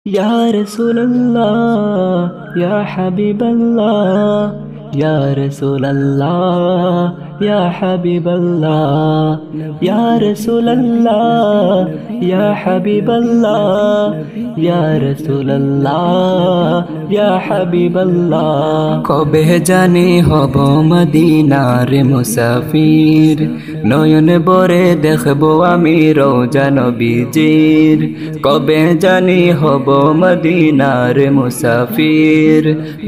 या रसूल अल्लाह या हबीब अल्लाह या रसूल अल्लाह या हबीब अल्लाह या रसूल अल्लाह या हबीब अल्लाह या रसूल अल्लाह या हबीब अल्लाह। कबे जानी हब मदीनार मुसाफिर नयन बरे देखबो आमी रोजा नबीजिर। कबे जानी हब मदीनार मुसाफिर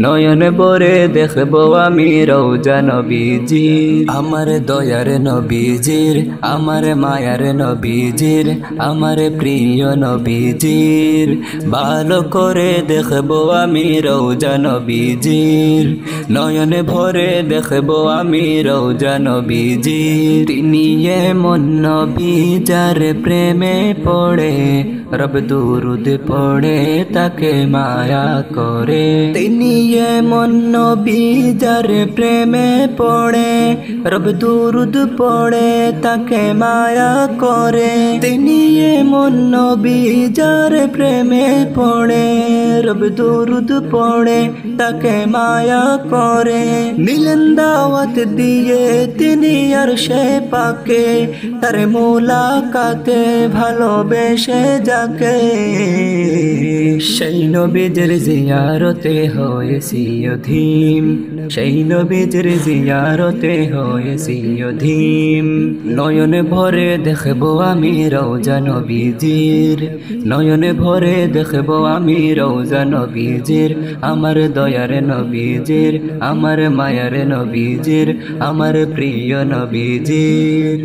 नयन बरे देखबो आमी रोजा नबीजिर। आमार दयार नबीजिर आमार मायार नबीजिर आमार प्रिय नबीजिर भालो करे देखबो आमी रोजा नबीजिर। नयन भरे देखबो आमी रोजा नबीजिर। तिनी एमन नबी जार प्रेमे पड़े रब दुरूद पड़े ताके माया करे। तिनी एमन नबी जार प्रेमे पड़े रब दुरूद पड़े ताके माया करे। तिनी एमन नबी जार प्रेमे पड़े रब दुरूद पड़े ताके माया करे। नीलन दावत दिए तिनी अरशे पाके तारे मुलाकाते भालोबेशे जाके। সেই নবীর জিয়ারতে হয়েছি অধীম সেই নবীর জিয়ারতে হয়েছি অধীম। নয়ন ভরে দেখবো আমি রওজা নবীজির নয়ন ভরে দেখবো আমি রওজা নবীজির। আমার দয়ার নবীজির আমার মায়ার নবীজির আমার প্রিয় নবীজির।